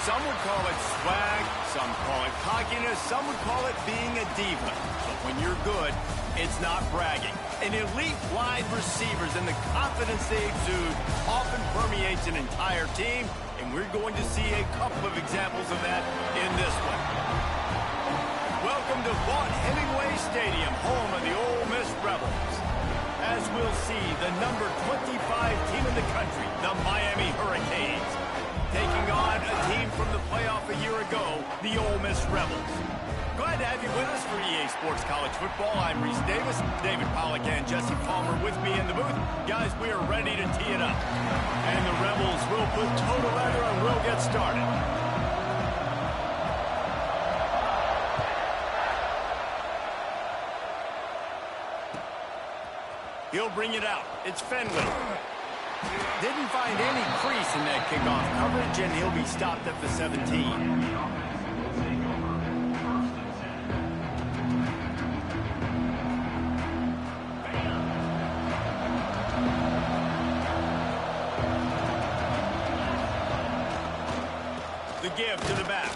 Some would call it swag, some call it cockiness, some would call it being a diva. But when you're good, it's not bragging. An elite wide receivers and the confidence they exude often permeates an entire team, and we're going to see a couple of examples of that in this one. Welcome to Vaught Hemingway Stadium, home of the Ole Miss Rebels. As we'll see, the number 25 team in the country, the Miami Hurricanes, taking on a team from the playoff a year ago, the Ole Miss Rebels. Glad to have you with us for EA Sports College Football. I'm Reese Davis, David Pollack and Jesse Palmer with me in the booth. Guys, we are ready to tee it up. And the Rebels will put toe to leather and we'll get started. He'll bring it out. It's Fenley. Didn't find any crease in that kickoff coverage, and he'll be stopped at the 17. The give to the back.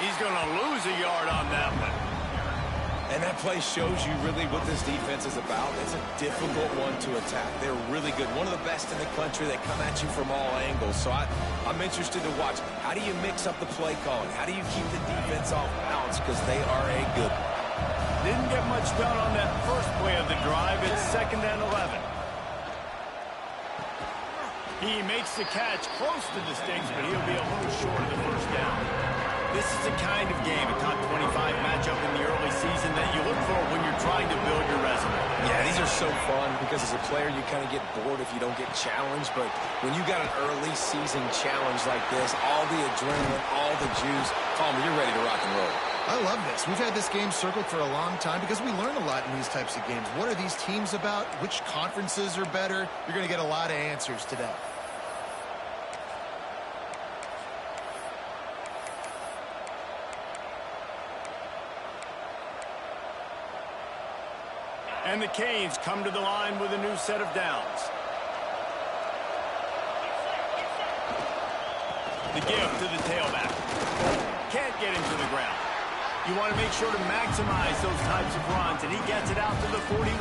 He's going to lose a yard on that one. And that play shows you really what this defense is about. It's a difficult one to attack. They're really good. One of the best in the country. They come at you from all angles. So I'm interested to watch. How do you mix up the play calling? How do you keep the defense off balance? Because they are a good one. Didn't get much done on that first play of the drive. It's 2nd and 11. He makes the catch close to the sticks, but he'll be a little short of the first down. This is a kind of game, a top 25 matchup in the early season that you look for when you're trying to build your resume. Yeah, these are so fun because as a player you kind of get bored if you don't get challenged, but when you got an early season challenge like this, all the adrenaline, all the juice, Palmer, you're ready to rock and roll. I love this. We've had this game circled for a long time because we learn a lot in these types of games. What are these teams about? Which conferences are better? You're going to get a lot of answers today. And the Canes come to the line with a new set of downs. The give to the tailback. Can't get him to the ground. You want to make sure to maximize those types of runs, and he gets it out to the 41.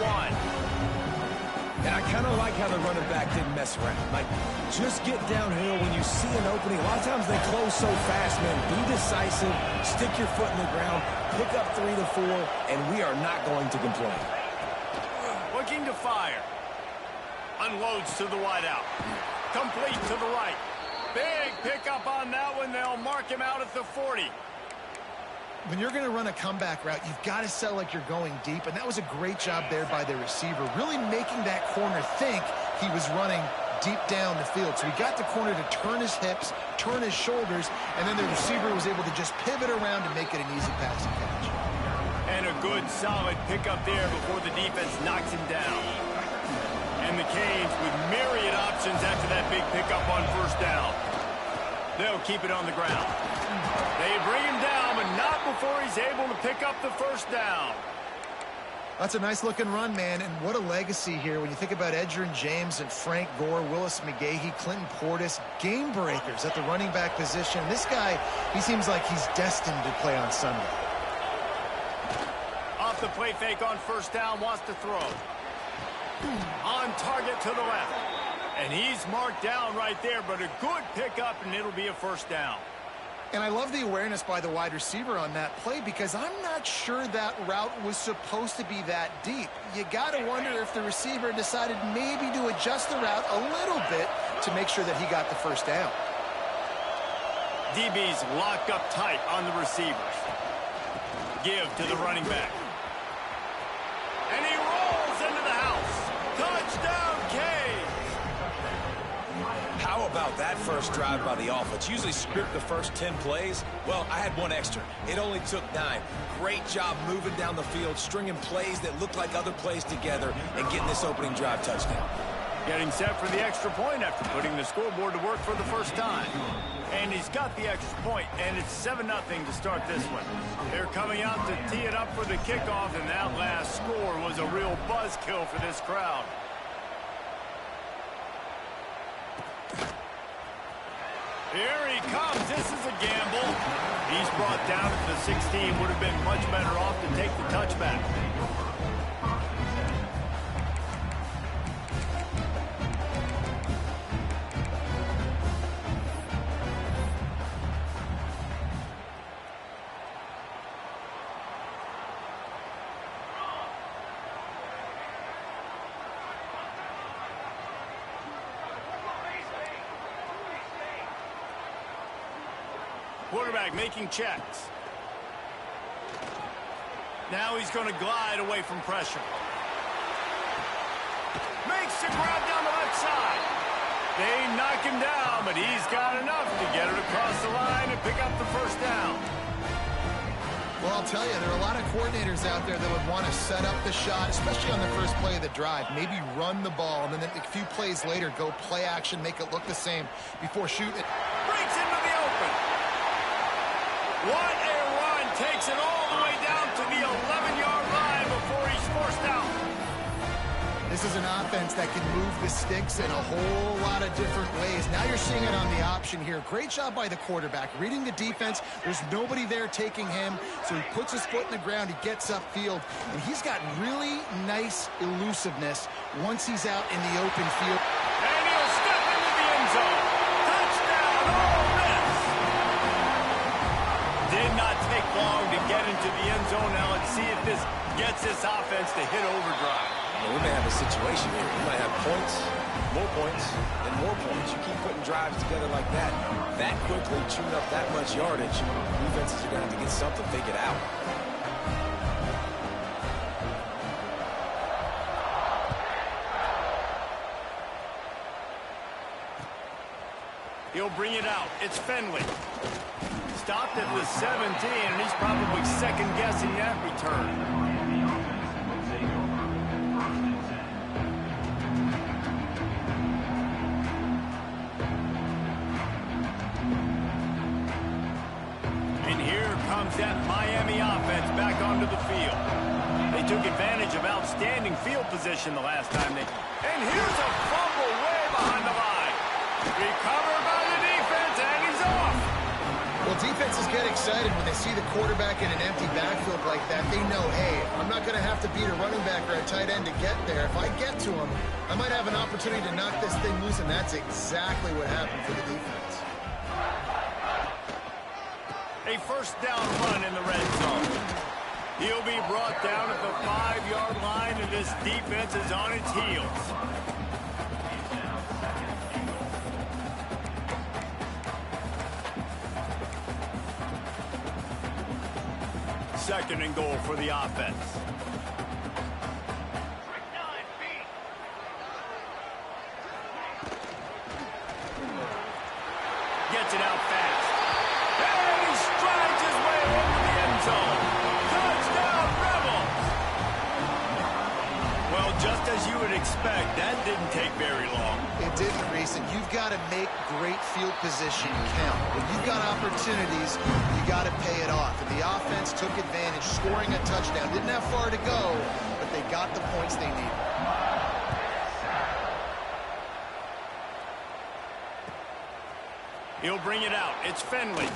And I kind of like how the running back didn't mess around. Like, just get downhill when you see an opening. A lot of times they close so fast, man. Be decisive, stick your foot in the ground, pick up 3 to 4, and we are not going to complain. Looking to fire. Unloads to the wideout. Complete to the right. Big pickup on that one. They'll mark him out at the 40. When you're going to run a comeback route, you've got to sell like you're going deep, and that was a great job there by the receiver, really making that corner think he was running deep down the field. So he got the corner to turn his hips, turn his shoulders, and then the receiver was able to just pivot around and make it an easy passing catch. And a good, solid pickup there before the defense knocks him down. And the Canes with myriad options after that big pickup on first down. They'll keep it on the ground. They bring him down, but not before he's able to pick up the first down. That's a nice-looking run, man, and what a legacy here. When you think about Edgerrin James and Frank Gore, Willis McGahee, Clinton Portis, game breakers at the running back position. This guy, he seems like he's destined to play on Sunday. Off the play fake on first down, wants to throw. On target to the left. And he's marked down right there, but a good pickup, and it'll be a first down. And I love the awareness by the wide receiver on that play because I'm not sure that route was supposed to be that deep. You got to wonder if the receiver decided maybe to adjust the route a little bit to make sure that he got the first down. DB's locked up tight on the receivers. Give to the running back. And he rolls into the house. Touchdown, Canes! How about that first drive by the offense? Usually script the first 10 plays. Well, I had one extra. It only took 9. Great job moving down the field, stringing plays that look like other plays together, and getting this opening drive touchdown. Getting set for the extra point after putting the scoreboard to work for the first time. And he's got the extra point, and it's 7-0 to start this one. They're coming out to tee it up for the kickoff, and that last score was a real buzzkill for this crowd. Here he comes. This is a gamble. He's brought down at the 16. Would have been much better off to take the touchback. Quarterback making checks. Now he's going to glide away from pressure. Makes the grab down the left side. They knock him down, but he's got enough to get it across the line and pick up the first down. Well, I'll tell you, there are a lot of coordinators out there that would want to set up the shot, especially on the first play of the drive. Maybe run the ball, and then a few plays later, go play action, make it look the same before shooting it. Breaks into the open. What a run. Takes it all the way down to the 11-yard line before he's forced out. This is an offense that can move the sticks in a whole lot of different ways. Now you're seeing it on the option here. Great job by the quarterback. Reading the defense. There's nobody there taking him, so he puts his foot in the ground. He gets upfield, and he's got really nice elusiveness once he's out in the open field. And he'll step into the end zone. Touchdown, Ole Miss. Did not take long to get into the end zone. Now let's see if this gets this offense to hit overdrive. Well, we may have a situation here. We might have points, and more points. You keep putting drives together like that quickly, chewing up that much yardage, defenses are going to have to get something figured out. He'll bring it out. It's Finley. Stopped at the 17, and he's probably second-guessing that return. That Miami offense back onto the field. They took advantage of outstanding field position the last time they... And here's a fumble way behind the line. Recovered by the defense, and he's off. Well, defenses get excited when they see the quarterback in an empty backfield like that. They know, hey, I'm not going to have to beat a running back or a tight end to get there. If I get to him, I might have an opportunity to knock this thing loose, and that's exactly what happened for the defense. A first down run in the red zone. He'll be brought down at the 5-yard line, and this defense is on its heels. Second and goal for the offense. Gets it out fast. And he strides his way into the end zone. Touchdown, Rebels! Well, just as you would expect, that didn't take very long. It didn't, Reese, and you've got to make great field position count. When you've got opportunities, you got to pay it off. And the offense took advantage, scoring a touchdown. Didn't have far to go, but they got the points they needed. He'll bring it out. It's Finley.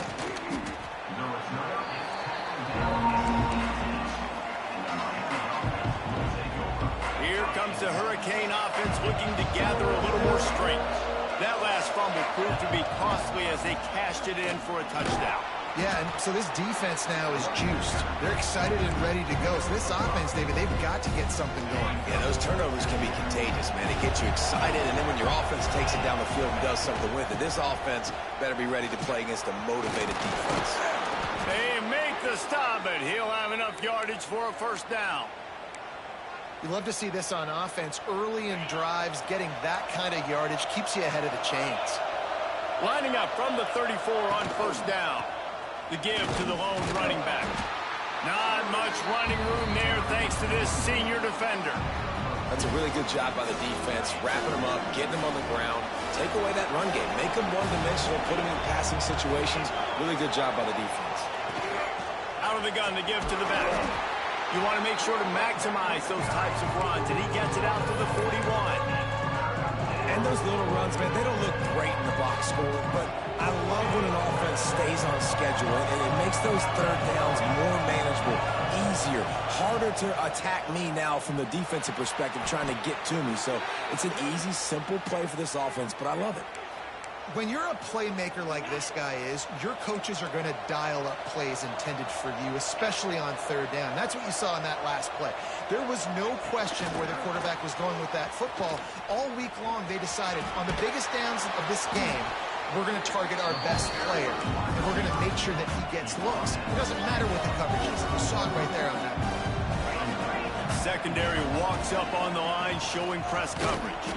Here comes the Hurricane offense looking to gather a little more strength. That last fumble proved to be costly as they cashed it in for a touchdown. Yeah, and so this defense now is juiced. They're excited and ready to go. So this offense, David, they've got to get something going. Yeah, those turnovers can be contagious, man. They get you excited, and then when your offense takes it down the field and does something with it, this offense better be ready to play against a motivated defense. They make the stop, but he'll have enough yardage for a first down. You love to see this on offense. Early in drives, getting that kind of yardage keeps you ahead of the chains. Lining up from the 34 on first down. The give to the lone running back. Not much running room there thanks to this senior defender. That's a really good job by the defense, wrapping them up, getting them on the ground. Take away that run game. Make them one-dimensional, put them in passing situations. Really good job by the defense. Out of the gun to give to the back. You want to make sure to maximize those types of runs, and he gets it out to the 41. And those little runs, man, they don't look great in the box score, but I love when an offense stays on schedule, and it makes those third downs more manageable, easier, harder to attack me now from the defensive perspective trying to get to me. So it's an easy, simple play for this offense, but I love it. When you're a playmaker like this guy is, your coaches are going to dial up plays intended for you, especially on third down. That's what you saw in that last play. There was no question where the quarterback was going with that football. All week long, they decided on the biggest downs of this game, we're going to target our best player, and we're going to make sure that he gets looks. It doesn't matter what the coverage is. You saw it right there on that play. Secondary walks up on the line, showing press coverage.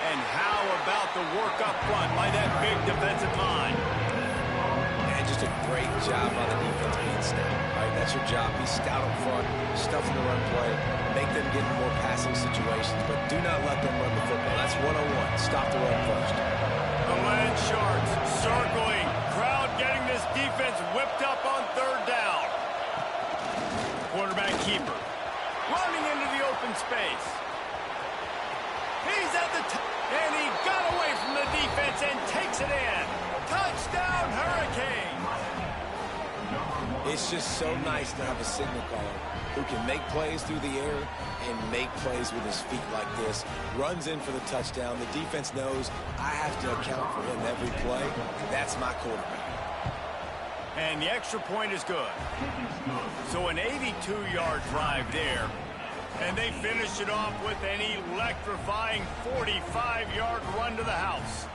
And how about the work up front by that big defensive line? And just a great job on the defense being stout. Right? That's your job. Be stout up front, stuff in the run play, make them get in more passing situations, but do not let them run the football. That's 101. Stop the run first. The Land Sharks circling. Crowd getting this defense whipped up on third down. Quarterback keeper running into the open space. He's at the top, and he got away from the defense and takes it in. Touchdown, Hurricane! It's just so nice to have a signal caller who can make plays through the air and make plays with his feet like this. Runs in for the touchdown. The defense knows I have to account for him every play. That's my quarterback. And the extra point is good. So an 82-yard drive there. And they finish it off with an electrifying 45-yard run to the house.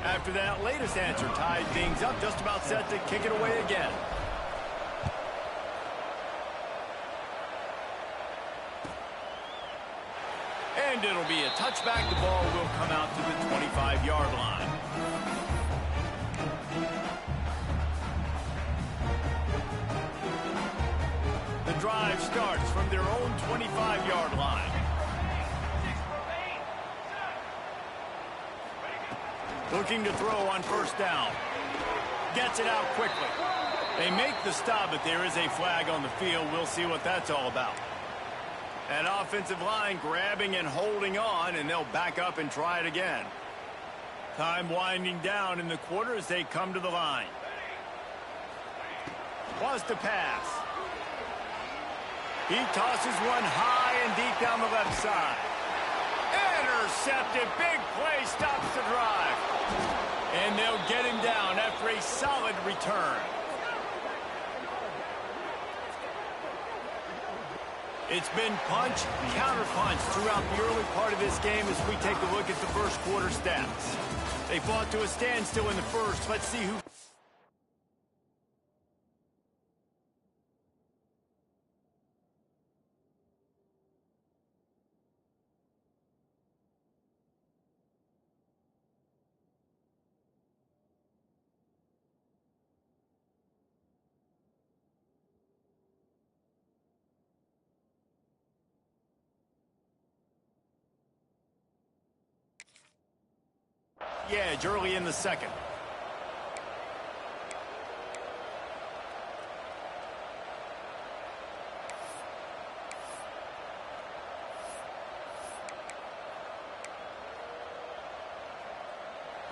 After that latest answer tied things up, just about set to kick it away again. And it'll be a touchback. The ball will come out to the 25-yard line. The drive starts from their own 25-yard line. Looking to throw on first down. Gets it out quickly. They make the stop, but there is a flag on the field. We'll see what that's all about. An offensive line grabbing and holding on, and they'll back up and try it again. Time winding down in the quarter as they come to the line. Wants to pass. He tosses one high and deep down the left side. Intercepted. Big play stops the drive. And they'll get him down after a solid return. It's been punch, counter-punch throughout the early part of this game as we take a look at the first quarter stats. They fought to a standstill in the first. Let's see who... edge early in the second.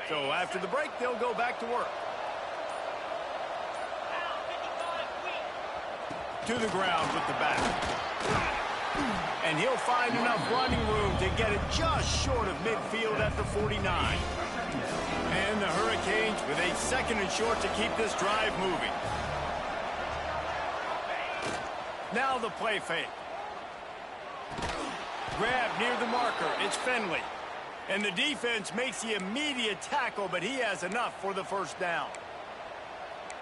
So after the break, they'll go back to work. To the ground with the back. And he'll find enough running room to get it just short of midfield at the 49. And the Hurricanes with a second and short to keep this drive moving. Now the play fake. Grab near the marker. It's Finley. And the defense makes the immediate tackle, but he has enough for the first down.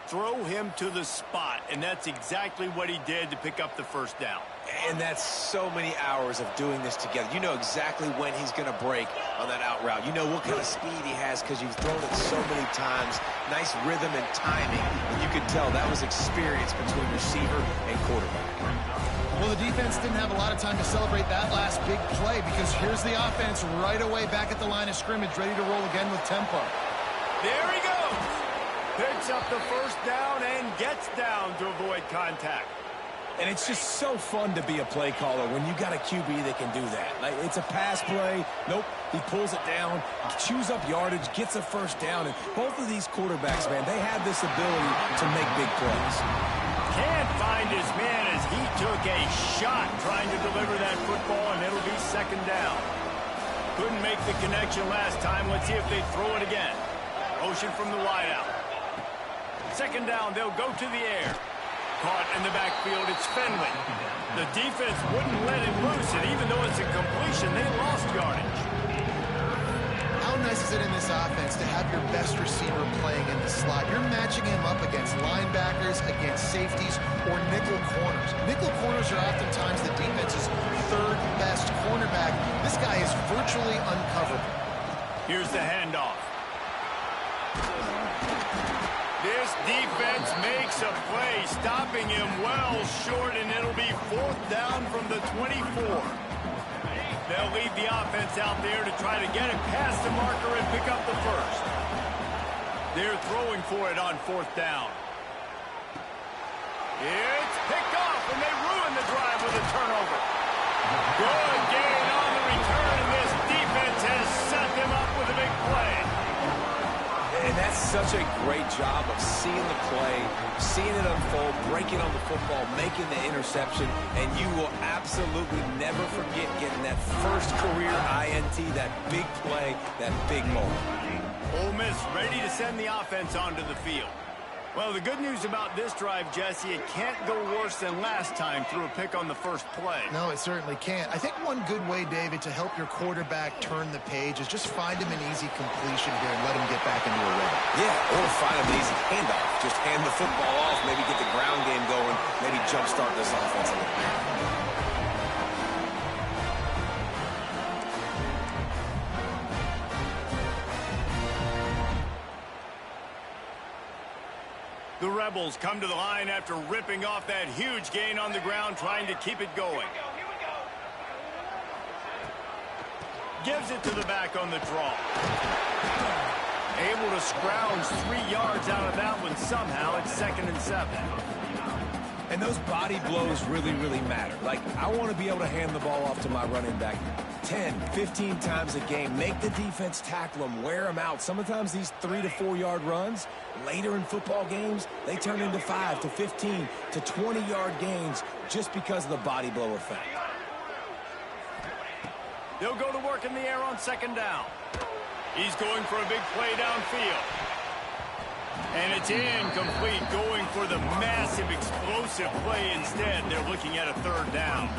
Throw him to the spot, and that's exactly what he did to pick up the first down. And that's so many hours of doing this together. You know exactly when he's going to break on that out route. You know what kind of speed he has because you've thrown it so many times. Nice rhythm and timing. And you could tell that was experience between receiver and quarterback. Well, the defense didn't have a lot of time to celebrate that last big play because here's the offense right away back at the line of scrimmage, ready to roll again with tempo. There he goes. Picks up the first down and gets down to avoid contact. And it's just so fun to be a play caller when you got a QB that can do that. Like, it's a pass play. Nope, he pulls it down, chews up yardage, gets a first down. And both of these quarterbacks, man, they have this ability to make big plays. Can't find his man as he took a shot trying to deliver that football, and it'll be second down. Couldn't make the connection last time. Let's see if they throw it again. Motion from the wideout. Second down, they'll go to the air. Caught in the backfield, it's Finley. The defense wouldn't let him loose, and even though it's a completion, they lost yardage. How nice is it in this offense to have your best receiver playing in the slot? You're matching him up against linebackers, against safeties, or nickel corners. Nickel corners are oftentimes the defense's third best cornerback. This guy is virtually uncoverable. Here's the handoff. This defense makes a play, stopping him well short, and it'll be fourth down from the 24. They'll leave the offense out there to try to get it past the marker and pick up the first. They're throwing for it on fourth down. It's picked off, and they ruin the drive with a turnover. Good gain on the return, and this defense has set them up with a big play. And that's such a great job of seeing the play, seeing it unfold, breaking on the football, making the interception, and you will absolutely never forget getting that first career INT, that big play, that big moment. Ole Miss ready to send the offense onto the field. Well, the good news about this drive, Jesse, it can't go worse than last time through a pick on the first play. No, it certainly can't. I think one good way, David, to help your quarterback turn the page is just find him an easy completion here and let him get back into a rhythm. Yeah, or find him an easy handoff. Just hand the football off, maybe get the ground game going, maybe jumpstart this offense a little bit. The Rebels come to the line after ripping off that huge gain on the ground, trying to keep it going. Gives it to the back on the draw. Able to scrounge 3 yards out of that one somehow. It's 2nd and 7. And those body blows really, really matter. Like, I want to be able to hand the ball off to my running back 10, 15 times a game. Make the defense tackle them, wear them out. Sometimes these 3 to 4 yard runs, later in football games, they turn into 5 to 15 to 20 yard gains just because of the body blow effect. They'll go to work in the air on 2nd down. He's going for a big play downfield. And it's incomplete, going for the massive explosive play instead. They're looking at a 3rd down.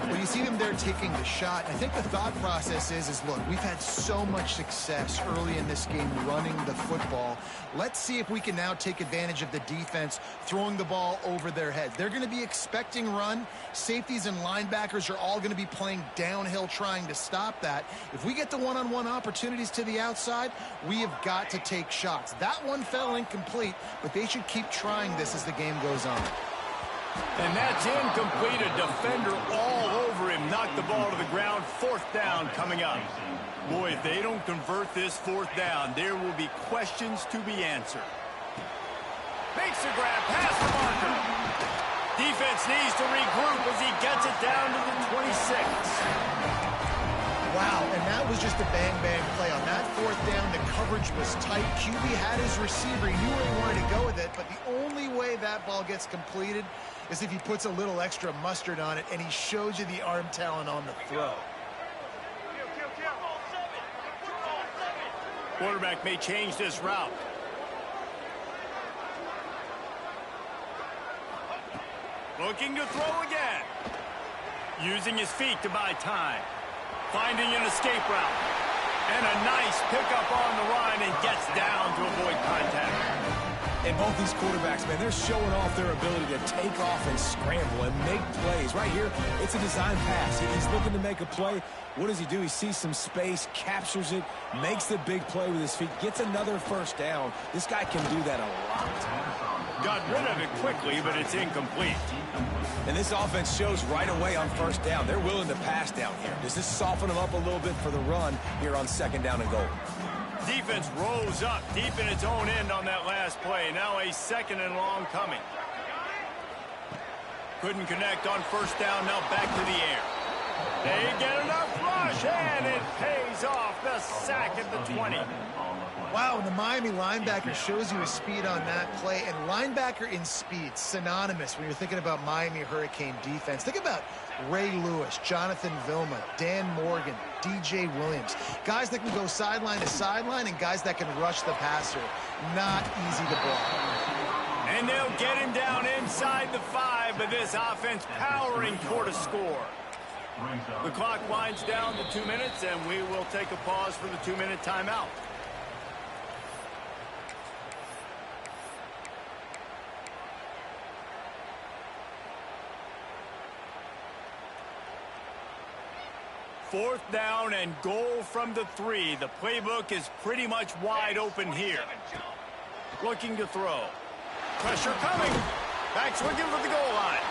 When you see them there taking the shot, I think the thought process is look, we've had so much success early in this game running the football. Let's see if we can now take advantage of the defense throwing the ball over their heads. They're going to be expecting run. Safeties and linebackers are all going to be playing downhill trying to stop that. If we get the one-on-one opportunities to the outside, we have got to take shots. That one fell incomplete, but they should keep trying this as the game goes on. And that's incomplete. A defender all over him. Knocked the ball to the ground. 4th down coming up. Boy, if they don't convert this 4th down, there will be questions to be answered. Makes the grab past the marker. Defense needs to regroup as he gets it down to the 26. Wow, and that was just a bang-bang play. On that 4th down, the coverage was tight. QB had his receiver. He knew where he wanted to go with it, but the only way that ball gets completed is if he puts a little extra mustard on it, and he shows you the arm talent on the throw. Quarterback may change this route. Looking to throw again. Using his feet to buy time. Finding an escape route. And a nice pickup on the line and gets down to avoid contact. And both these quarterbacks, man, they're showing off their ability to take off and scramble and make plays. Right here, it's a design pass. He's looking to make a play. What does he do? He sees some space, captures it, makes the big play with his feet, gets another 1st down. This guy can do that a lot. Got rid of it quickly, but it's incomplete. And this offense shows right away on 1st down. They're willing to pass down here. Does this soften them up a little bit for the run here on 2nd down and goal? Defense rose up deep in its own end on that last play. Now a 2nd and long coming. Couldn't connect on first down. Now back to the air. They get enough rush, and it pays off. The sack at the 20. Wow, and the Miami linebacker shows you his speed on that play. And linebacker in speed, synonymous when you're thinking about Miami Hurricane defense. Think about Ray Lewis, Jonathan Vilma, Dan Morgan, DJ Williams. Guys that can go sideline to sideline and guys that can rush the passer. Not easy to block. And they'll get him down inside the 5, but this offense powering toward a score. The clock winds down to 2 minutes, and we will take a pause for the 2-minute timeout. Fourth down and goal from the 3. The playbook is pretty much wide open here. Looking to throw. Pressure coming. Back swinging for the goal line.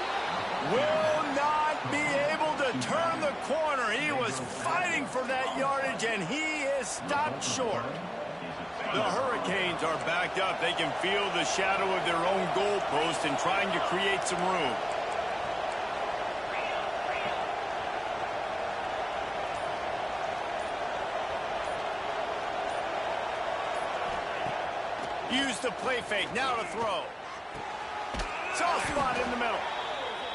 Will not be able to turn the corner. He was fighting for that yardage, and he is stopped short. The Hurricanes are backed up. They can feel the shadow of their own goalpost and trying to create some room. Use the play fake. Now to throw. Soft spot in the middle.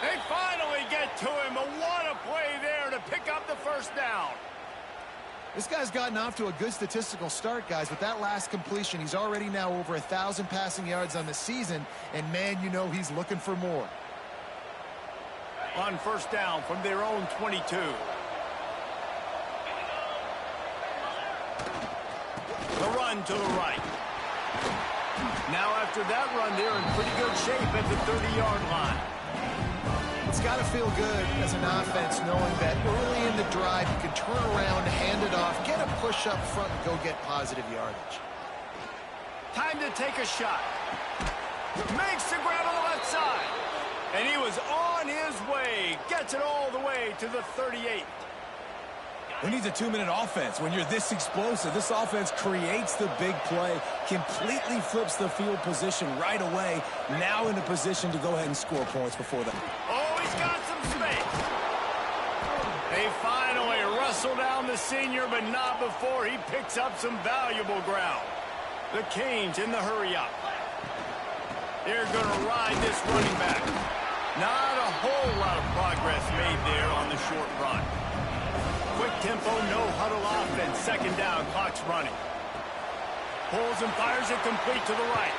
They finally get to him. But what a play there to pick up the first down. This guy's gotten off to a good statistical start, guys. With that last completion, he's already now over 1,000 passing yards on the season. And, man, you know he's looking for more. On first down from their own 22. The run to the right. Now after that run, they're in pretty good shape at the 30-yard line. It's got to feel good as an offense knowing that early in the drive you can turn around, hand it off, get a push up front, and go get positive yardage. Time to take a shot. Makes the grab on the left side. And he was on his way. Gets it all the way to the 38. Who needs a 2-minute offense when you're this explosive? This offense creates the big play, completely flips the field position right away, now in a position to go ahead and score points before that. Oh, he's got some space. They finally wrestle down the senior, but not before he picks up some valuable ground. The Canes in the hurry-up. They're going to ride this running back. Not a whole lot of progress made there on the short run. Quick tempo, no huddle offense. 2nd down, clock's running. Pulls and fires it complete to the right.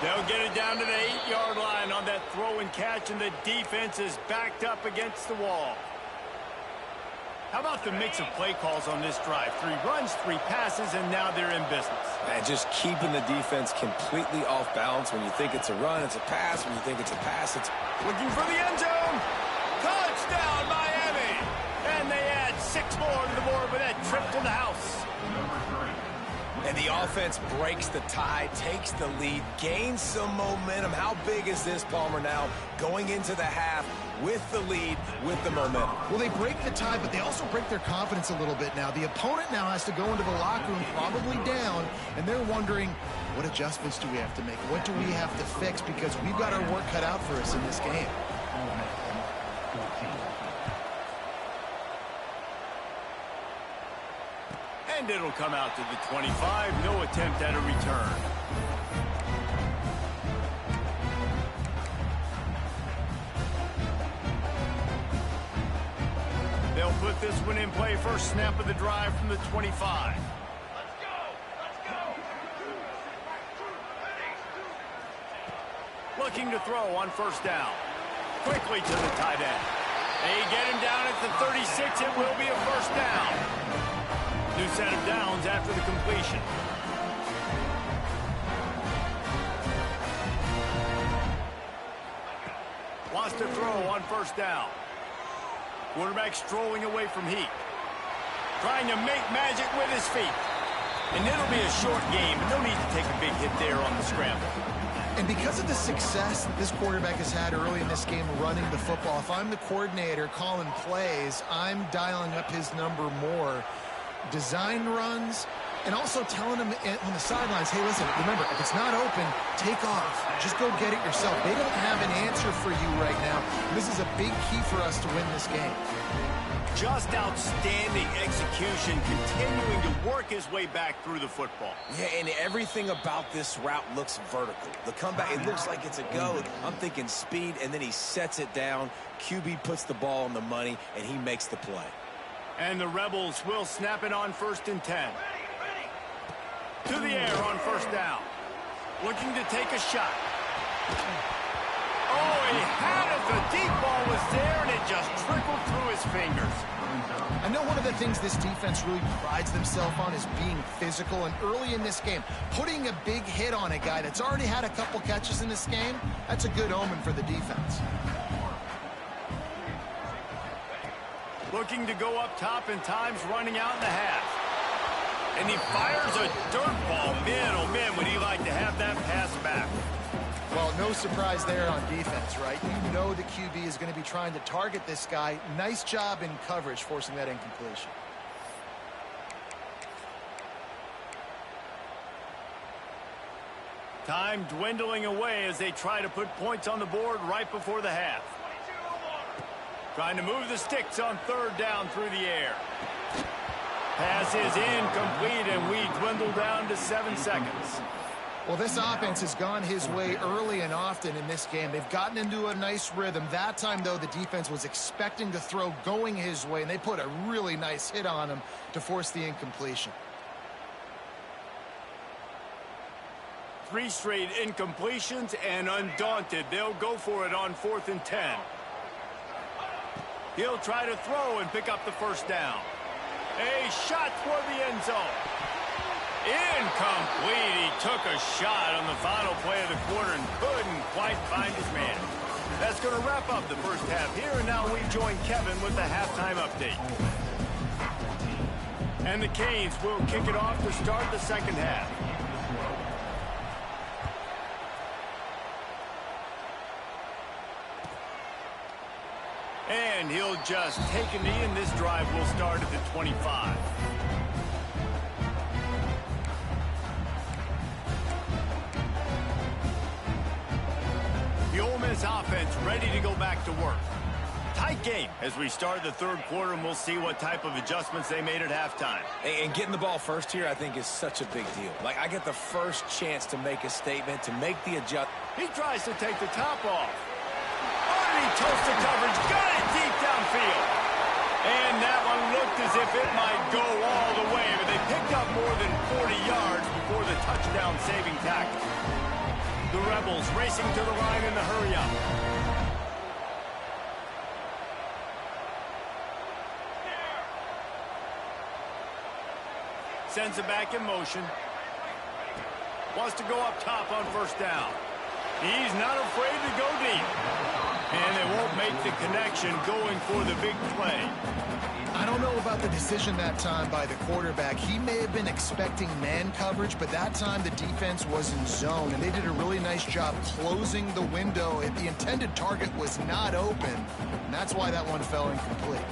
They'll get it down to the 8-yard line on that throw and catch, and the defense is backed up against the wall. How about the mix of play calls on this drive? 3 runs, 3 passes, and now they're in business. And just keeping the defense completely off balance. When you think it's a run, it's a pass. When you think it's a pass, it's... Looking for the end zone. Touchdown, Miami. And they add 6 more to the board with that trip to the house. And the offense breaks the tie, takes the lead, gains some momentum. How big is this, Palmer, now going into the half with the lead, with the momentum? Well, they break the tie, but they also break their confidence a little bit now. The opponent now has to go into the locker room probably down, and they're wondering, what adjustments do we have to make? What do we have to fix? Because we've got our work cut out for us in this game. And it'll come out to the 25. No attempt at a return. They'll put this one in play. First snap of the drive from the 25. Let's go! Looking to throw on first down. Quickly to the tight end. They get him down at the 36. It will be a first down. New set of downs after the completion. Wants to throw on first down. Quarterback strolling away from heat. Trying to make magic with his feet. And it'll be a short game, and no need to take a big hit there on the scramble. And because of the success that this quarterback has had early in this game running the football, if I'm the coordinator calling plays, I'm dialing up his number more. Design runs, And also telling them on the sidelines, hey, listen, remember, if it's not open, take off. Just go get it yourself. They don't have an answer for you right now. This is a big key for us to win this game. Just outstanding execution, continuing to work his way back through the football. Yeah, and everything about this route looks vertical. The comeback, it looks like it's a go. I'm thinking speed, and then he sets it down. QB puts the ball on the money, and he makes the play. And the Rebels will snap it on 1st and 10. To the air on 1st down. Looking to take a shot. Oh, he had it. The deep ball was there, and it just trickled through his fingers. I know one of the things this defense really prides themselves on is being physical, and early in this game, putting a big hit on a guy that's already had a couple catches in this game, that's a good omen for the defense. Looking to go up top, and time's running out in the half. And he fires a dirt ball. Man, oh man, would he like to have that pass back. Well, no surprise there on defense, right? You know the QB is going to be trying to target this guy. Nice job in coverage, forcing that incompletion. Time dwindling away as they try to put points on the board right before the half. Trying to move the sticks on 3rd down through the air. Pass is incomplete, and we dwindle down to 7 seconds. Well, this offense has gone his way early and often in this game. They've gotten into a nice rhythm. That time, though, the defense was expecting to throw going his way, and they put a really nice hit on him to force the incompletion. 3 straight incompletions, and undaunted, they'll go for it on 4th and 10. He'll try to throw and pick up the 1st down. A shot toward the end zone. Incomplete. He took a shot on the final play of the quarter and couldn't quite find his man. That's going to wrap up the first half here, and now we join Kevin with the halftime update. And the Canes will kick it off to start the second half. And he'll just take a knee, and this drive will start at the 25. The Ole Miss offense ready to go back to work. Tight game as we start the 3rd quarter, and we'll see what type of adjustments they made at halftime. And getting the ball first here, I think, is such a big deal. Like, I get the first chance to make a statement, to make the adjustment. He tries to take the top off. He toasts the coverage, got it deep downfield. And that one looked as if it might go all the way, but they picked up more than 40 yards before the touchdown-saving tackle. The Rebels racing to the line in the hurry-up. Sends it back in motion. Wants to go up top on 1st down. He's not afraid to go deep. And they won't make the connection going for the big play. I don't know about the decision that time by the quarterback. He may have been expecting man coverage, but that time the defense was in zone, and they did a really nice job closing the window. The intended target was not open, and that's why that one fell incomplete.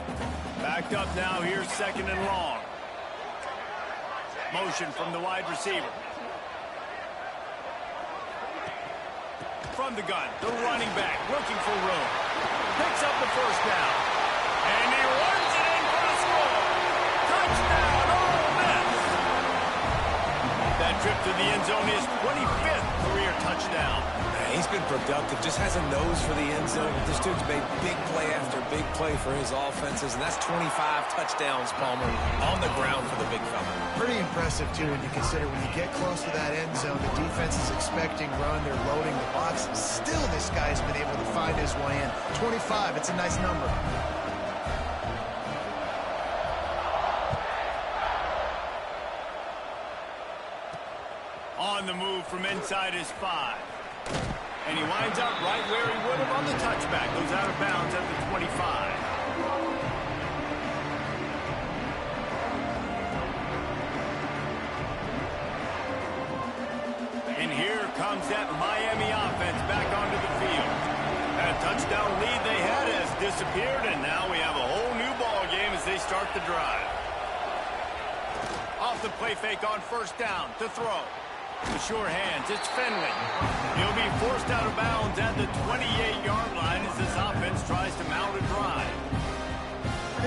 Backed up now, here's 2nd and long. Motion from the wide receiver. From the gun, the running back looking for room. Picks up the 1st down. And he runs it in for the score. Touchdown, Ole Miss. That trip to the end zone is 25th career touchdown. Man, he's been productive, just has a nose for the end zone. This dude's made big play after big play for his offenses, and that's 25 touchdowns, Palmer, on the ground for the big fella. Pretty impressive, too, when you consider when you get close to that end zone, the defense is expecting run, they're loading the box. Still, this guy's been able to find his way in. 25, it's a nice number. On the move from inside his 5. And he winds up right where he would have on the touchback. Goes out of bounds at the 25. And here comes that Miami offense back onto the field. That touchdown lead they had has disappeared, and now we have a whole new ball game as they start the drive. Off the play fake on first down to throw. The sure hands, it's Finley. He'll be forced out of bounds at the 28-yard line as this offense tries to mount a drive.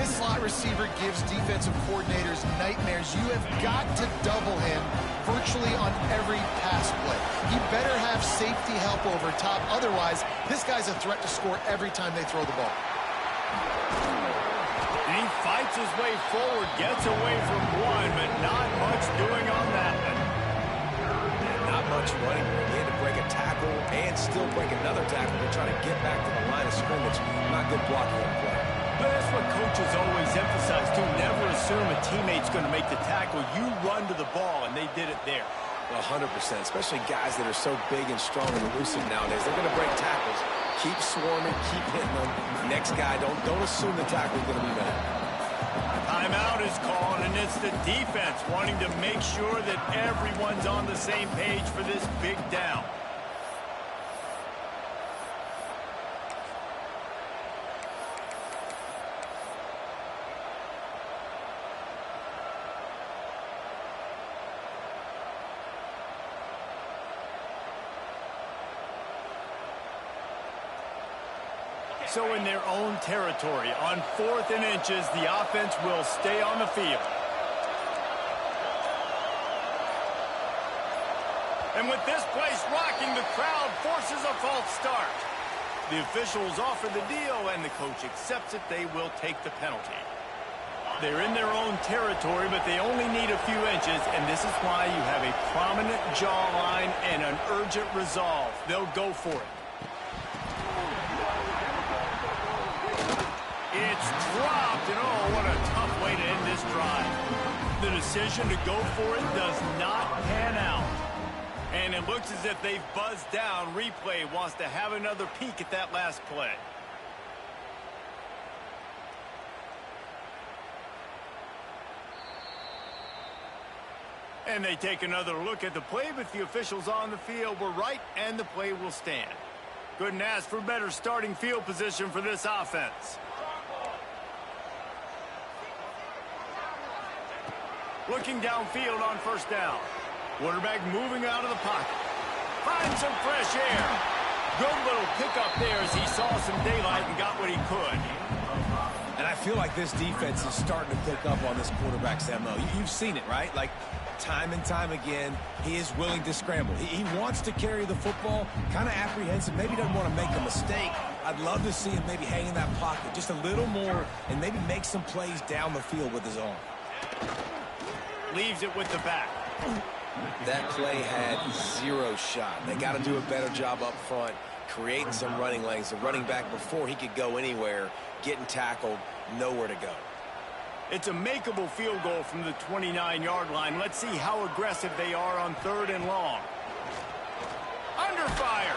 This slot receiver gives defensive coordinators nightmares. You have got to double him virtually on every pass play. He better have safety help over top. Otherwise, this guy's a threat to score every time they throw the ball. And he fights his way forward, gets away from one, but not much doing on that one. Not much running. He had to break a tackle and still break another tackle to try to get back to the line of scrimmage. Not good blocking on play. But that's what coaches always emphasize, too. Never assume a teammate's going to make the tackle. You run to the ball, and they did it there. 100%, especially guys that are so big and strong and elusive nowadays. They're going to break tackles. Keep swarming, keep hitting them. Next guy, don't assume the tackle's going to be made. Timeout is called, and it's the defense wanting to make sure that everyone's on the same page for this big down. So in their own territory, on 4th and inches, the offense will stay on the field. And with this place rocking, the crowd forces a false start. The officials offer the deal, and the coach accepts it. They will take the penalty. They're in their own territory, but they only need a few inches, and this is why you have a prominent jawline and an urgent resolve. They'll go for it. It's dropped, and oh, what a tough way to end this drive. The decision to go for it does not pan out. And it looks as if they've buzzed down. Replay wants to have another peek at that last play. And they take another look at the play, but the officials on the field were right, and the play will stand. Couldn't ask for better starting field position for this offense. Looking downfield on first down. Quarterback moving out of the pocket. Finds some fresh air. Good little pickup there as he saw some daylight and got what he could. And I feel like this defense is starting to pick up on this quarterback's MO. You've seen it, right? Like, time and time again, he is willing to scramble. He wants to carry the football, kind of apprehensive, maybe doesn't want to make a mistake. I'd love to see him maybe hang in that pocket just a little more and maybe make some plays down the field with his arm. Leaves it with the back. That play had zero shot. They got to do a better job up front, creating some running lanes. The running back, before he could go anywhere, getting tackled, nowhere to go. It's a makeable field goal from the 29-yard line. Let's see how aggressive they are on 3rd and long. Under fire.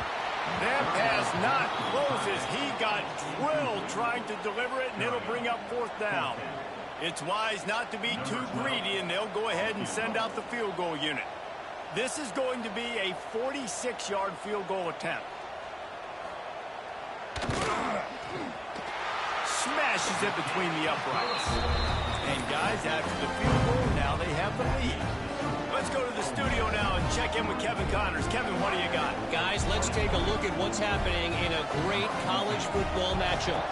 That pass not close as he got drilled trying to deliver it, and it'll bring up 4th down. It's wise not to be too greedy, and they'll go ahead and send out the field goal unit. This is going to be a 46-yard field goal attempt. Smashes it between the uprights. And guys, after the field goal, now they have the lead. Let's go to the studio now and check in with Kevin Connors. Kevin, what do you got? Guys, let's take a look at what's happening in a great college football matchup.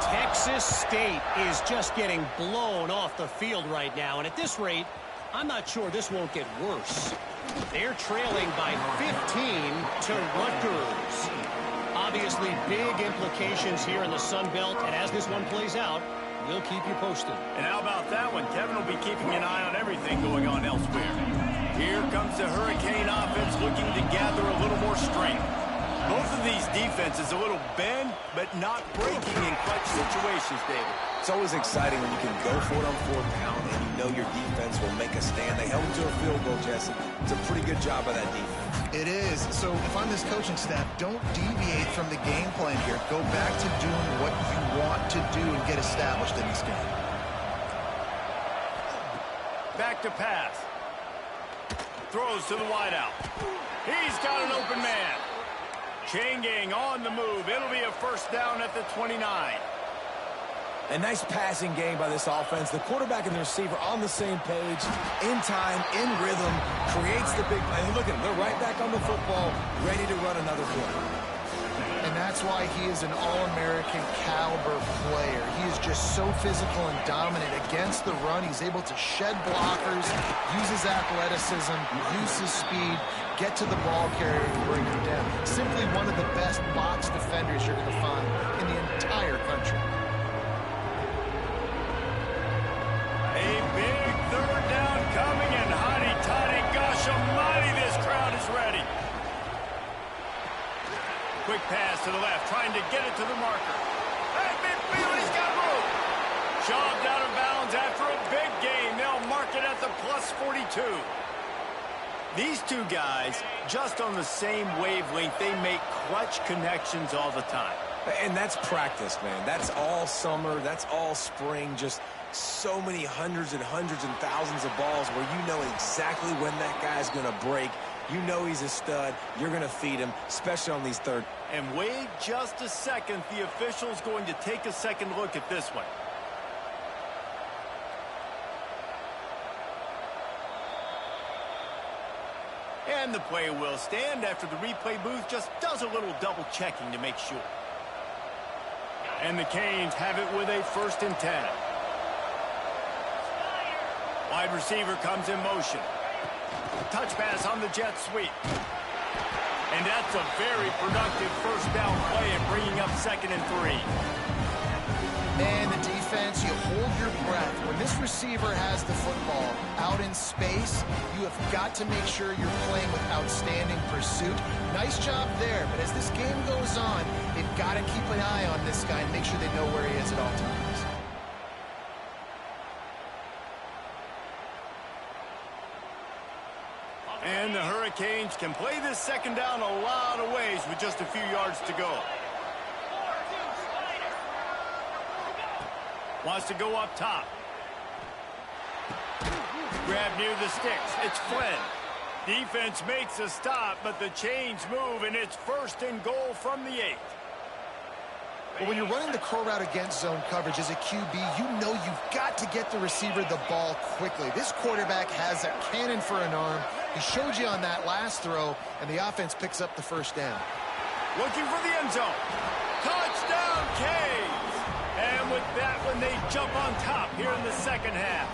Texas State is just getting blown off the field right now, and at this rate, I'm not sure this won't get worse. They're trailing by 15 to Rutgers. Obviously, big implications here in the Sun Belt, and as this one plays out, we'll keep you posted. And how about that one? Kevin will be keeping an eye on everything going on elsewhere. Here comes the Hurricane offense looking to gather a little more strength. Both of these defenses a little bend, but not breaking in clutch situations, David. It's always exciting when you can go for it on 4th down and you know your defense will make a stand. They held them to a field goal, Jesse. It's a pretty good job by that defense. It is. So if I'm this coaching staff, don't deviate from the game plan here. Go back to doing what you want to do and get established in this game. Back to pass. Throws to the wideout. He's got an open man. Chain gang on the move. It'll be a 1st down at the 29. A nice passing game by this offense. The quarterback and the receiver on the same page, in time, in rhythm, creates the big play. Look at them. They're right back on the football, ready to run another play. And that's why he is an All-American caliber player. He is just so physical and dominant against the run. He's able to shed blockers, use his athleticism, use his speed, get to the ball carrier and bring him down. Simply one of the best box defenders you're going to find in the entire country. A big third down coming, and hotty-toddy, gosh almighty, this crowd is ready. Quick pass to the left, trying to get it to the marker. Hey, midfield, he's got room. Shoved out of bounds after a big gain. They'll mark it at the plus 42. These two guys, just on the same wavelength, they make clutch connections all the time. And that's practice, man. That's all summer. That's all spring. Just so many hundreds and thousands of balls where you know exactly when that guy's going to break. You know he's a stud. You're going to feed him, especially on these third. And wait just a second. The official's going to take a second look at this one. And the play will stand after the replay booth just does a little double checking to make sure. And the Canes have it with a 1st and 10. Wide receiver comes in motion. Touch pass on the jet sweep. And that's a very productive 1st down play and bringing up 2nd and 3. Man, the defense, you hold your breath. When this receiver has the football out in space, you have got to make sure you're playing with outstanding pursuit. Nice job there, but as this game goes on, they've got to keep an eye on this guy and make sure they know where he is at all times. And the Hurricanes can play this 2nd down a lot of ways with just a few yards to go. Wants to go up top. Grab near the sticks. It's Flynn. Defense makes a stop, but the chains move, and it's 1st and goal from the 8. Well, when you're running the curl route against zone coverage as a QB, you know you've got to get the receiver the ball quickly. This quarterback has a cannon for an arm. He showed you on that last throw, and the offense picks up the 1st down. Looking for the end zone. Touchdown, Canes! And with that one, they jump on top here in the 2nd half.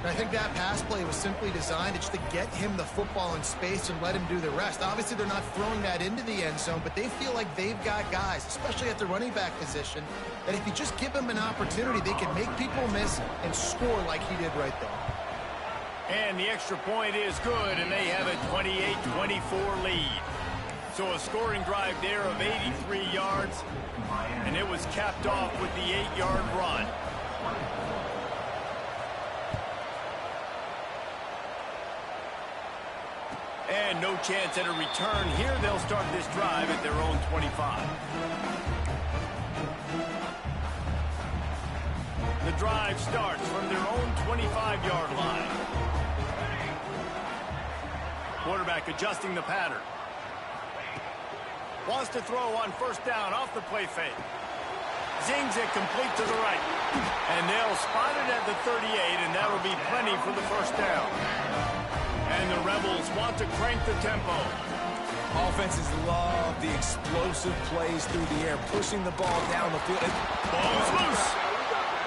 And I think that pass play was simply designed just to get him the football in space and let him do the rest. Obviously, they're not throwing that into the end zone, but they feel like they've got guys, especially at the running back position, that if you just give them an opportunity, they can make people miss and score like he did right there. And the extra point is good, and they have a 28-24 lead. So a scoring drive there of 83 yards, and it was capped off with the 8-yard run. And no chance at a return here. They'll start this drive at their own 25. The drive starts from their own 25-yard line. Quarterback adjusting the pattern. Wants to throw on 1st down off the play fake. Zings it complete to the right. And they'll spot it at the 38, and that'll be plenty for the 1st down. And the Rebels want to crank the tempo. Offenses love the explosive plays through the air, pushing the ball down the field. Ball was loose.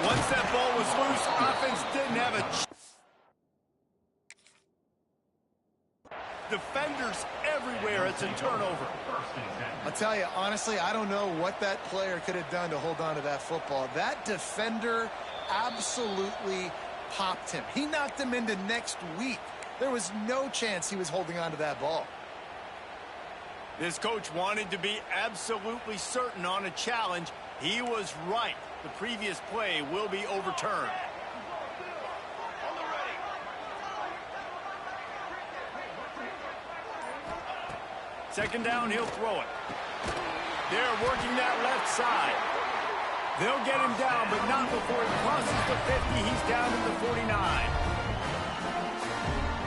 Once that ball was loose, offense didn't have a chance. Defenders everywhere. It's a turnover. I'll tell you, honestly, I don't know what that player could have done to hold on to that football. That defender absolutely popped him. He knocked him into next week. There was no chance he was holding on to that ball. This coach wanted to be absolutely certain on a challenge. He was right. The previous play will be overturned. Second down, he'll throw it. They're working that left side. They'll get him down, but not before he crosses the 50. He's down to the 49.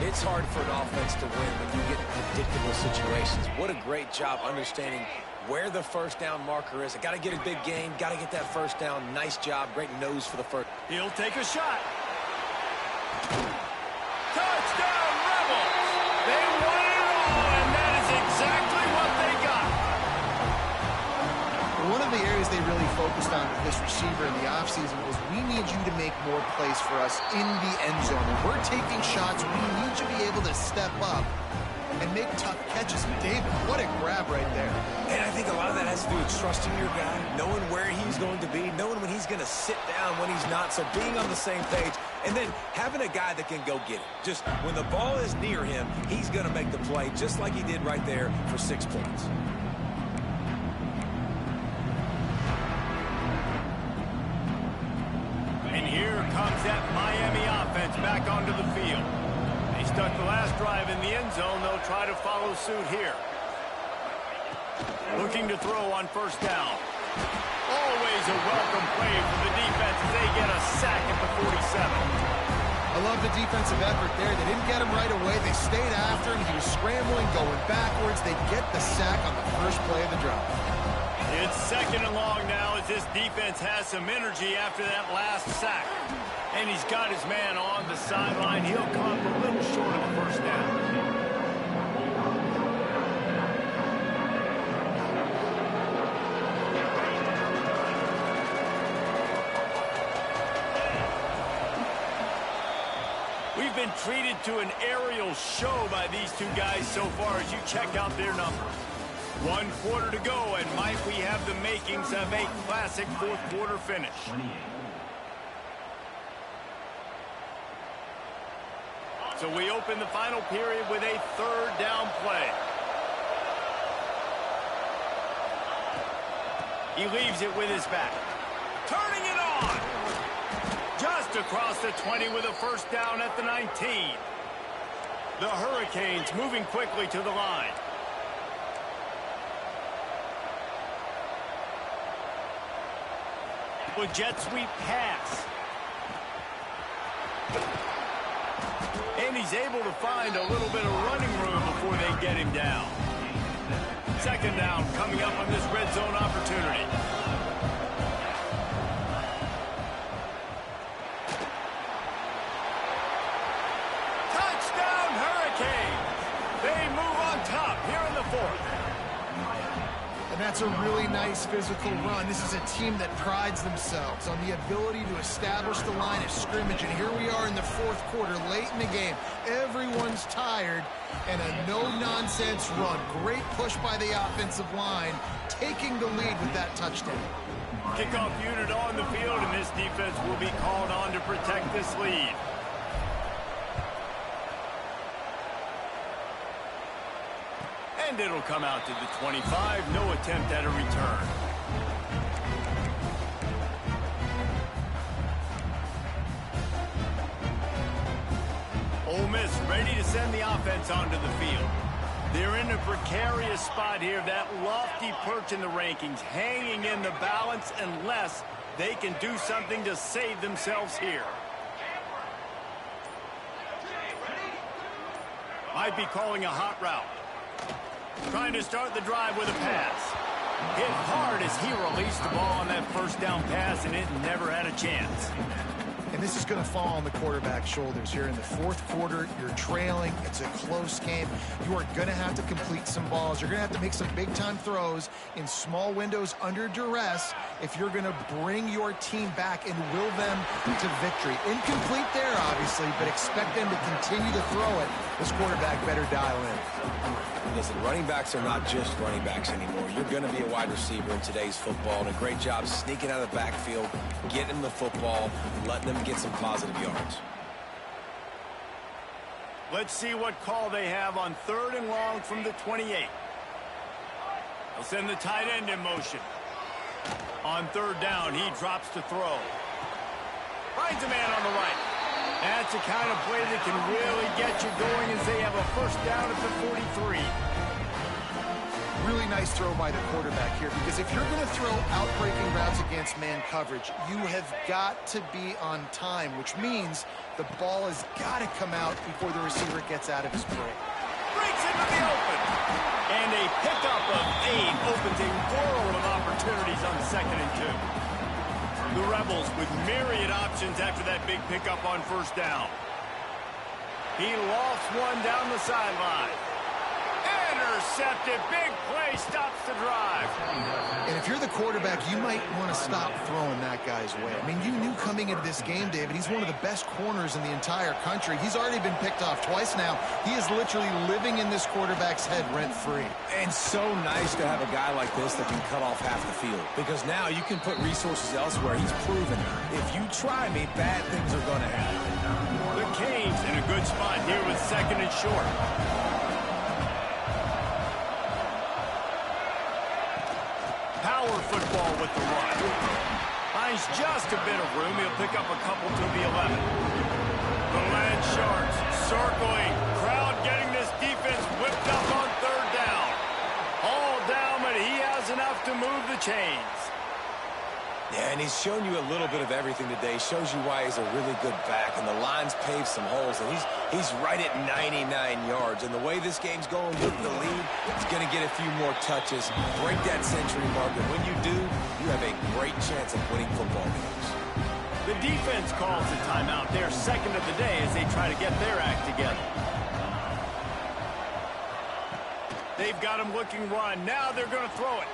It's hard for an offense to win when you get in predictable situations. What a great job understanding where the first down marker is. I got to get a big gain, got to get that first down. Nice job, great nose for the first. He'll take a shot. Touchdown, Rebels! They won it all, and that is exactly what they got. One of the areas they really focused on with this receiver in the offseason was we need you to make more plays for us in the end zone. When we're taking shots, we need you to be able to step up and make tough catches. And David, what a grab right there. And I think a lot of that has to do with trusting your guy, knowing where he's going to be, knowing when he's going to sit down, when he's not, so being on the same page, and then having a guy that can go get it. Just when the ball is near him, he's going to make the play, just like he did right there for 6 points. And here comes that Miami offense back onto the field. They stuck the last drive in the end zone. They'll try to follow suit here. Looking to throw on first down. Always a welcome play for the defense as they get a sack at the 47. I love the defensive effort there. They didn't get him right away. They stayed after him. He was scrambling, going backwards. They get the sack on the first play of the drive. It's second and long now as this defense has some energy after that last sack. And he's got his man on the sideline. He'll come up a little short of the first down. We've been treated to an aerial show by these two guys so far as you check out their numbers. 1 quarter to go, and might we have the makings of a classic fourth quarter finish. So we open the final period with a third down play. He leaves it with his back. Turning it on! Just across the 20 with a first down at the 19. The Hurricanes moving quickly to the line. With jet sweep pass. And he's able to find a little bit of running room before they get him down. Second down coming up on this red zone opportunity. Touchdown Hurricanes! They move on top here in the fourth. And that's a really nice physical run. This is a team that prides themselves on the ability to establish the line of scrimmage. And here we are in the fourth quarter, late in the game. Everyone's tired, and a no-nonsense run. Great push by the offensive line, taking the lead with that touchdown. Kickoff unit on the field, and this defense will be called on to protect this lead. And it'll come out to the 25. No attempt at a return. Ole Miss ready to send the offense onto the field. They're in a precarious spot here. That lofty perch in the rankings, hanging in the balance unless they can do something to save themselves here. Might be calling a hot route. Trying to start the drive with a pass. Hit hard as he released the ball on that first down pass, and it never had a chance. And this is going to fall on the quarterback's shoulders here in the fourth quarter. You're trailing. It's a close game. You are going to have to complete some balls. You're going to have to make some big-time throws in small windows under duress if you're going to bring your team back and will them to victory. Incomplete there, obviously, but expect them to continue to throw it. This quarterback better dial in. Listen, running backs are not just running backs anymore. You're going to be a wide receiver in today's football, and a great job sneaking out of the backfield, getting them the football, letting them get some positive yards. Let's see what call they have on third and long from the 28. They'll send the tight end in motion. On third down, he drops to throw. Finds a man on the right. That's the kind of play that can really get you going as they have a first down at the 43. really nice throw by the quarterback here, because if you're going to throw out-breaking routes against man coverage, you have got to be on time, which means the ball has got to come out before the receiver gets out of his break. Breaks into the open. And a pickup of 8 opens a world of opportunities on 2nd and 2. The Rebels with myriad options after that big pickup on 1st down. He lofts one down the sideline. Intercepted. Big play stops the drive. And if you're the quarterback, you might want to stop throwing that guy's way. I mean, you knew coming into this game, David, he's one of the best corners in the entire country. He's already been picked off twice now. He is literally living in this quarterback's head rent-free. And so nice to have a guy like this that can cut off half the field, because now you can put resources elsewhere. He's proven if you try me, bad things are going to happen. The Canes in a good spot here with 2nd and short. Power football with the run. Finds just a bit of room. He'll pick up a couple to the 11. The Land Sharks circling. Crowd getting this defense whipped up on 3rd down. All down, but he has enough to move the chains. Yeah, and he's shown you a little bit of everything today. Shows you why he's a really good back, and the line's paved some holes, and he's right at 99 yards. And the way this game's going with the lead, he's going to get a few more touches, break that century mark, and when you do, you have a great chance of winning football games. The defense calls a timeout. They're 2nd of the day as they try to get their act together. They've got him looking run. Now they're going to throw it.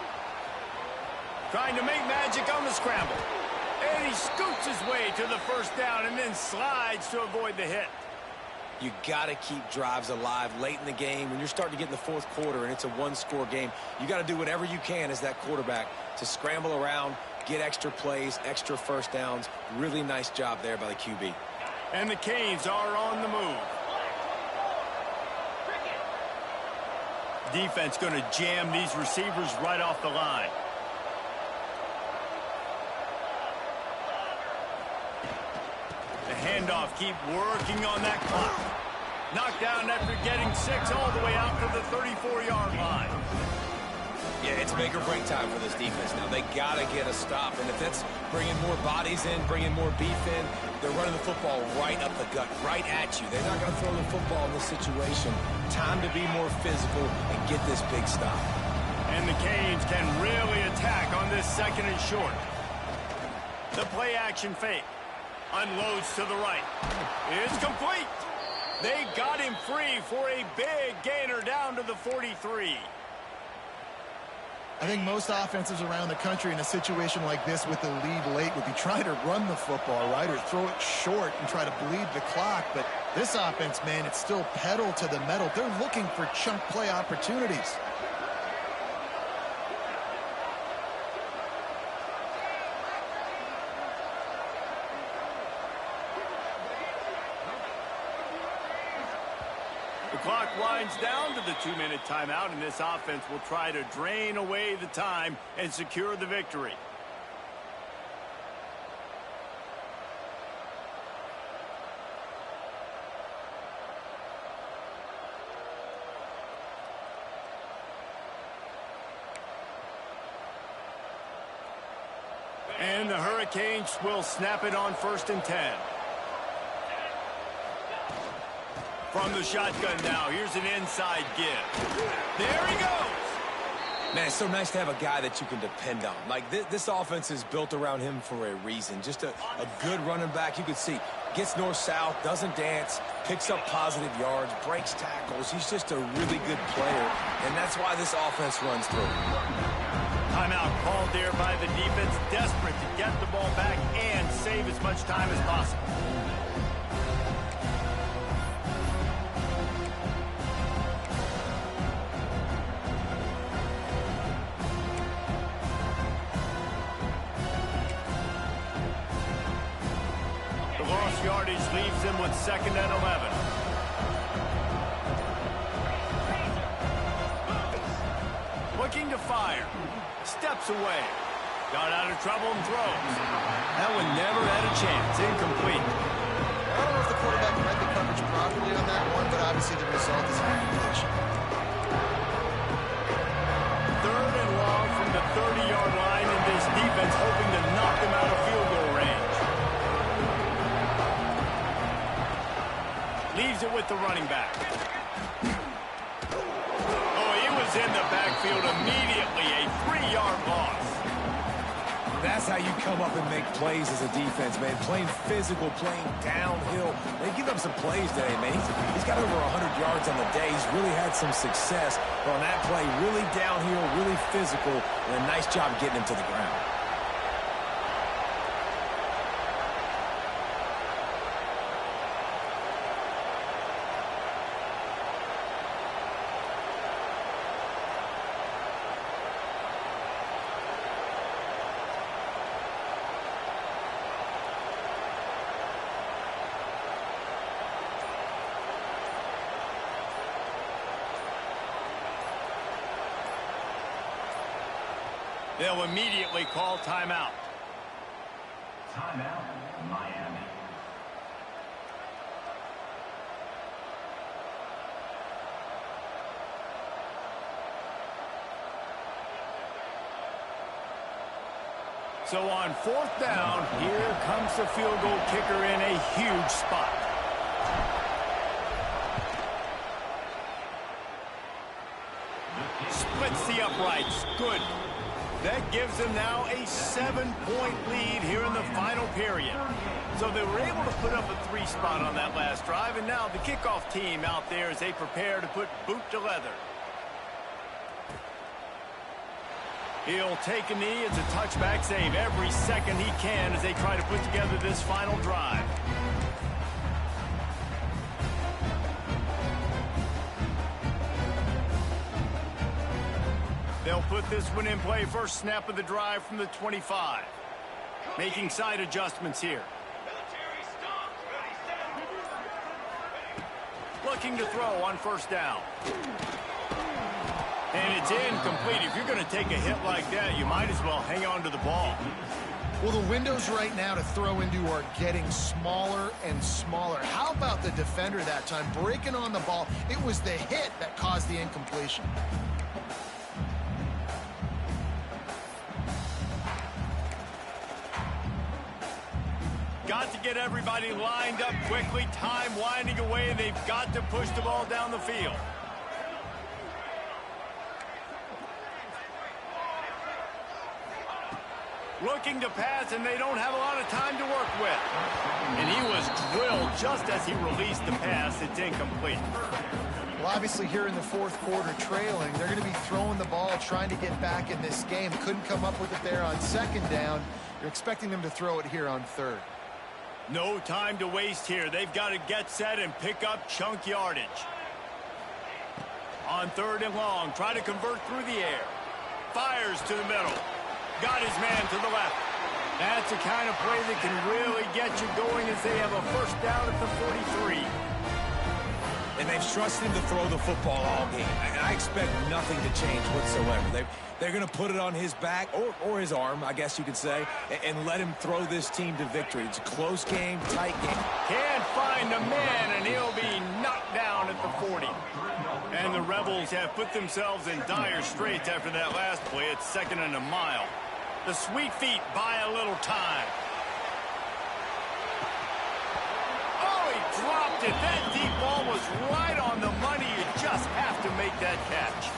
Trying to make magic on the scramble. And he scoots his way to the 1st down and then slides to avoid the hit. You got to keep drives alive late in the game. When you're starting to get in the 4th quarter and it's a 1-score game, you got to do whatever you can as that quarterback to scramble around, get extra plays, extra 1st downs. Really nice job there by the QB. And the Canes are on the move. Defense going to jam these receivers right off the line. The handoff, keep working on that clock. Knocked down after getting 6 all the way out to the 34-yard line. Yeah, it's make or break time for this defense now. They got to get a stop, and if it's bringing more bodies in, bringing more beef in, they're running the football right up the gut, right at you. They're not going to throw the football in this situation. Time to be more physical and get this big stop. And the Canes can really attack on this 2nd and short. The play action fake. Unloads to the right. It's complete. They got him free for a big gainer down to the 43. I think most offenses around the country in a situation like this with the lead late would be trying to run the football, right, or throw it short and try to bleed the clock. But this offense, man, it's still pedal to the metal. They're looking for chunk play opportunities. The clock winds down to the 2-minute timeout, and this offense will try to drain away the time and secure the victory. And the Hurricanes will snap it on 1st and 10. From the shotgun now, here's an inside give. There he goes. Man, it's so nice to have a guy that you can depend on. Like, this offense is built around him for a reason. Just a good running back. You could see, gets north-south, doesn't dance, picks up positive yards, breaks tackles. He's just a really good player, and that's why this offense runs through. Timeout called there by the defense, desperate to get the ball back and save as much time as possible. Yardage leaves him with 2nd and 11. Looking to fire. Steps away. Got out of trouble and throws. That one never had a chance. Incomplete. I don't know if the quarterback read the coverage properly on that one, but obviously the result is an incompletion. 30-yard line, and this defense hoping to knock them out of field goal range. Leaves it with the running back. Oh, he was in the backfield immediately. A 3-yard loss. That's how you come up and make plays as a defense, man. Playing physical, playing downhill. They give up some plays today, man. He's got over 100 yards on the day. He's really had some success. But on that play, really downhill, really physical, and a nice job getting him to the ground. They'll immediately call timeout. Timeout, Miami. So on 4th down, here comes the field goal kicker in a huge spot. Splits the uprights. Good. That gives them now a 7-point lead here in the final period. So they were able to put up a 3 spot on that last drive, and now the kickoff team out there as they prepare to put boot to leather. He'll take a knee. It's a touchback save every second he can as they try to put together this final drive. They'll put this one in play. First snap of the drive from the 25. Making side adjustments here. Looking to throw on 1st down. And it's incomplete. If you're going to take a hit like that, you might as well hang on to the ball. Well, the windows right now to throw into are getting smaller and smaller. How about the defender that time breaking on the ball? It was the hit that caused the incompletion. Got to get everybody lined up quickly. Time winding away. They've got to push the ball down the field. Looking to pass, and they don't have a lot of time to work with. And he was drilled just as he released the pass. It's incomplete. Well, obviously here in the 4th quarter trailing, they're going to be throwing the ball, trying to get back in this game. Couldn't come up with it there on 2nd down. You're expecting them to throw it here on 3rd. No time to waste here. They've got to get set and pick up chunk yardage. On 3rd and long, try to convert through the air. Fires to the middle. Got his man to the left. That's the kind of play that can really get you going as they have a 1st down at the 43. And they've trusted him to throw the football all game. And I expect nothing to change whatsoever. They're going to put it on his back, or his arm, I guess you could say, and let him throw this team to victory. It's a close game, tight game. Can't find a man, and he'll be knocked down at the 40. And the Rebels have put themselves in dire straits after that last play. It's 2nd and a mile. The sweet feet buy a little time. Oh, he dropped it. That deep ball was right on the money. You just have to make that catch.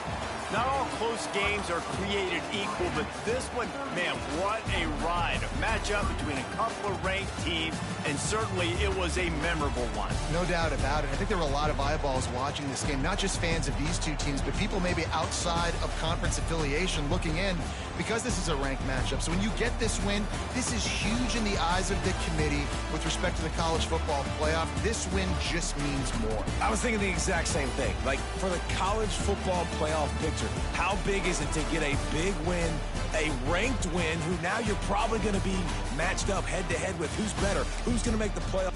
Not all close games are created equal, but this one, man, what a ride. A matchup between a couple of ranked teams, and certainly it was a memorable one. No doubt about it. I think there were a lot of eyeballs watching this game, not just fans of these two teams, but people maybe outside of conference affiliation looking in because this is a ranked matchup. So when you get this win, this is huge in the eyes of the committee with respect to the college football playoff. This win just means more. I was thinking the exact same thing. Like, for the college football playoff picture, how big is it to get a big win, a ranked win, who now you're probably going to be matched up head-to-head with who's better, who's going to make the playoff?